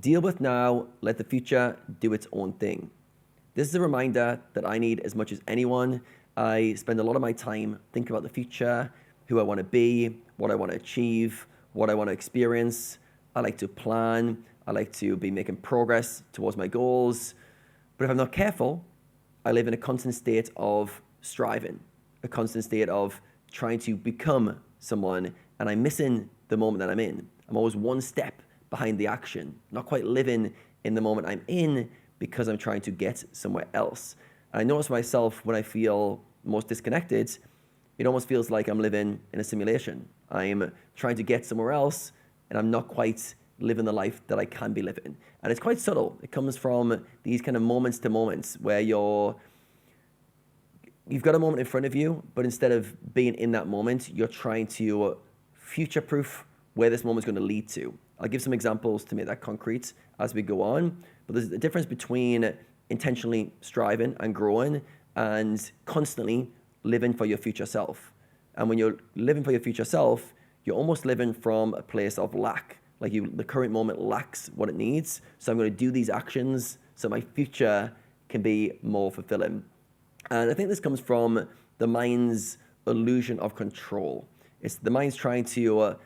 Deal with now, let the future do its own thing. This is a reminder that I need as much as anyone. I spend a lot of my time thinking about the future, who I want to be, what I want to achieve, what I want to experience. I like to plan. I like to be making progress towards my goals. But if I'm not careful, I live in a constant state of striving, a constant state of trying to become someone, and I'm missing the moment that I'm in. I'm always one step behind the action, not quite living in the moment I'm in because I'm trying to get somewhere else. And I notice myself when I feel most disconnected, it almost feels like I'm living in a simulation. I'm trying to get somewhere else, and I'm not quite living the life that I can be living. And it's quite subtle. It comes from these kind of moments to moments where you've got a moment in front of you, but instead of being in that moment, you're trying to future-proof where this moment's going to lead to. I'll give some examples to make that concrete as we go on, but there's a difference between intentionally striving and growing and constantly living for your future self. And when you're living for your future self, you're almost living from a place of lack. Like the current moment lacks what it needs, so I'm going to do these actions so my future can be more fulfilling. And I think this comes from the mind's illusion of control. It's the mind's trying to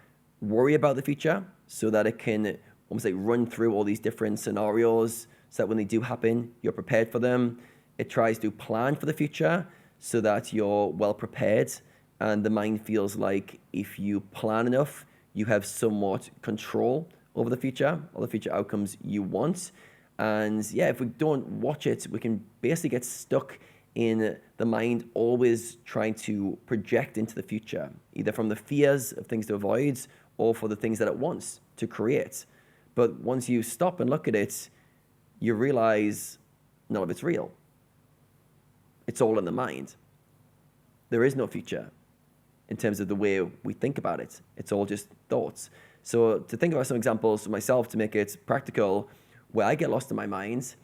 worry about the future so that it can almost like run through all these different scenarios so that when they do happen, you're prepared for them. It tries to plan for the future so that you're well prepared. And the mind feels like if you plan enough, you have somewhat control over the future or the future outcomes you want. And yeah, if we don't watch it, we can basically get stuck in the mind always trying to project into the future, either from the fears of things to avoid or for the things that it wants to create. But once you stop and look at it, you realize none of it's real. It's all in the mind. There is no future in terms of the way we think about it. It's all just thoughts. So to think about some examples for myself to make it practical, where I get lost in my mind,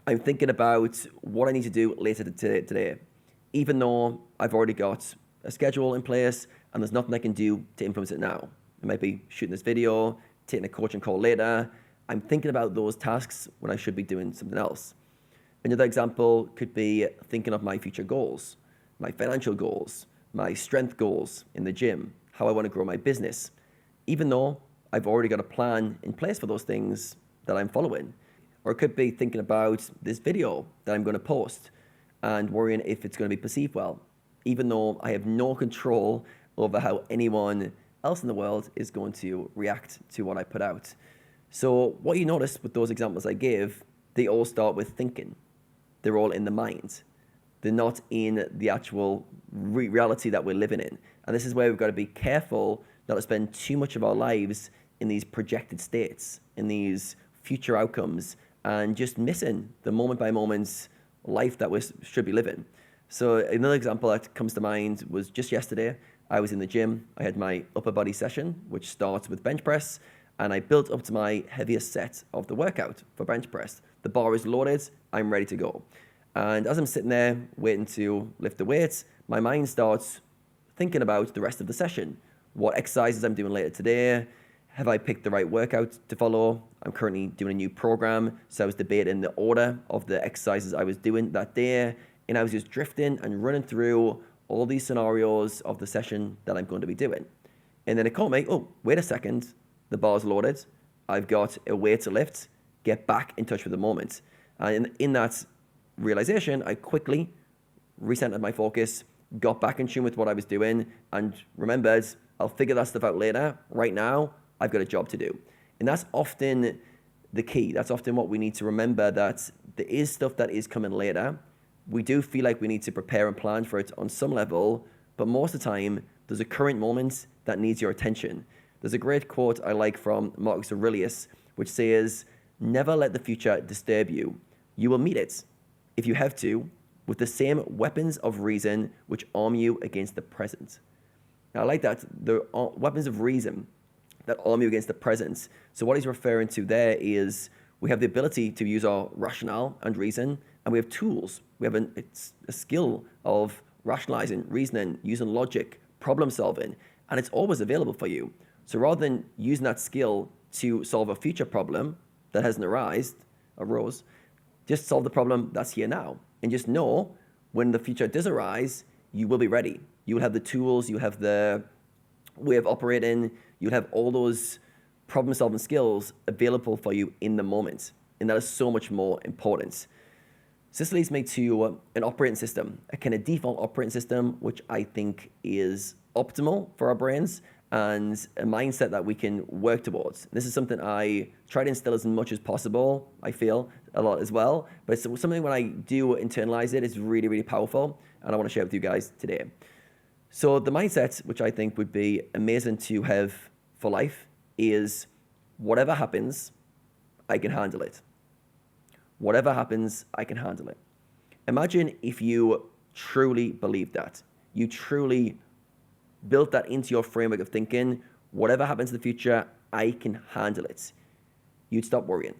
I'm thinking about what I need to do later today, even though I've already got a schedule in place and there's nothing I can do to influence it now. It might be shooting this video, taking a coaching call later. I'm thinking about those tasks when I should be doing something else. Another example could be thinking of my future goals, my financial goals, my strength goals in the gym, how I want to grow my business, even though I've already got a plan in place for those things that I'm following. Or it could be thinking about this video that I'm going to post and worrying if it's going to be perceived well, even though I have no control over how anyone else in the world is going to react to what I put out. So what you notice with those examples I give, they all start with thinking. They're all in the mind. They're not in the actual reality that we're living in. And this is where we've got to be careful not to spend too much of our lives in these projected states, in these future outcomes, and just missing the moment by moment life that we should be living. So another example that comes to mind was just yesterday. I was in the gym. I had my upper body session, which starts with bench press, and I built up to my heaviest set of the workout for bench press. The bar is loaded. I'm ready to go. And as I'm sitting there waiting to lift the weights, my mind starts thinking about the rest of the session. What exercises I'm doing later today. Have I picked the right workout to follow? I'm currently doing a new program, so I was debating the order of the exercises I was doing that day, and I was just drifting and running through all these scenarios of the session that I'm going to be doing. And then it caught me, oh, wait a second, the bar's loaded. I've got a weight to lift. Get back in touch with the moment. And in that realization, I quickly recentered my focus, got back in tune with what I was doing, and remembered, I'll figure that stuff out later. Right now, I've got a job to do. And that's often the key. That's often what we need to remember, that there is stuff that is coming later. We do feel like we need to prepare and plan for it on some level, but most of the time, there's a current moment that needs your attention. There's a great quote I like from Marcus Aurelius, which says, "Never let the future disturb you. You will meet it, if you have to, with the same weapons of reason which arm you against the present." Now, I like that. The weapons of reason that arm you against the present. So what he's referring to there is we have the ability to use our rationale and reason, and we have tools. We have a skill of rationalizing, reasoning, using logic, problem solving, and it's always available for you. So rather than using that skill to solve a future problem, that hasn't arose, just solve the problem that's here now. And just know when the future does arise, you will be ready. You will have the tools, you have the way of operating, you'll have all those problem solving skills available for you in the moment. And that is so much more important. So this leads me to an operating system, a kind of default operating system, which I think is optimal for our brains and a mindset that we can work towards. This is something I try to instill as much as possible, I feel, a lot as well. But it's something when I do internalize it, it's really, really powerful. And I want to share it with you guys today. So the mindset, which I think would be amazing to have for life, is whatever happens, I can handle it. Whatever happens, I can handle it. Imagine if you truly believed that. You truly built that into your framework of thinking, whatever happens in the future, I can handle it. You'd stop worrying.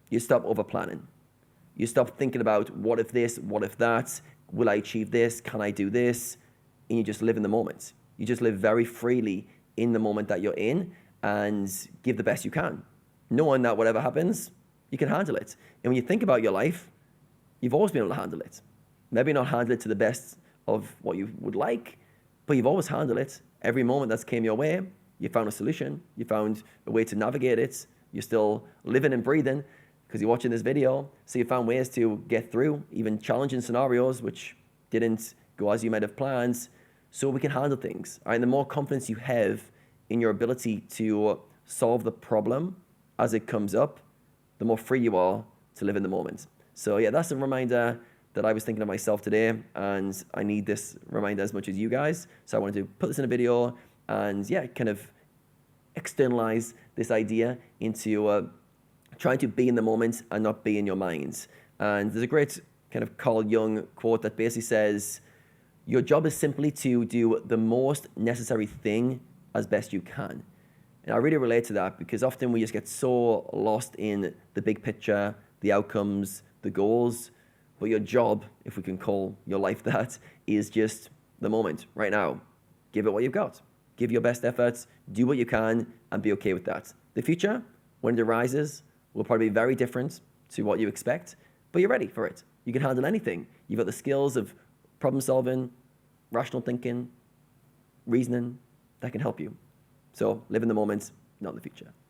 You'd stop over planning. You stop thinking about what if this, what if that, will I achieve this, can I do this? And you just live in the moment. You just live very freely in the moment that you're in and give the best you can, knowing that whatever happens, you can handle it. And when you think about your life, you've always been able to handle it. Maybe not handle it to the best of what you would like, but you've always handled it. Every moment that's came your way, you found a solution. You found a way to navigate it. You're still living and breathing because you're watching this video. So you found ways to get through even challenging scenarios which didn't go as you might have planned. So we can handle things. All right? And the more confidence you have in your ability to solve the problem as it comes up, the more free you are to live in the moment. So yeah, that's a reminder that I was thinking of myself today, and I need this reminder as much as you guys. So I wanted to put this in a video and yeah, kind of externalize this idea into trying to be in the moment and not be in your mind. And there's a great kind of Carl Jung quote that basically says, your job is simply to do the most necessary thing as best you can. And I really relate to that because often we just get so lost in the big picture, the outcomes, the goals. But your job, if we can call your life that, is just the moment, right now. Give it what you've got. Give your best efforts, do what you can, and be okay with that. The future, when it arises, will probably be very different to what you expect, but you're ready for it. You can handle anything. You've got the skills of problem solving, rational thinking, reasoning that can help you. So live in the moment, not in the future.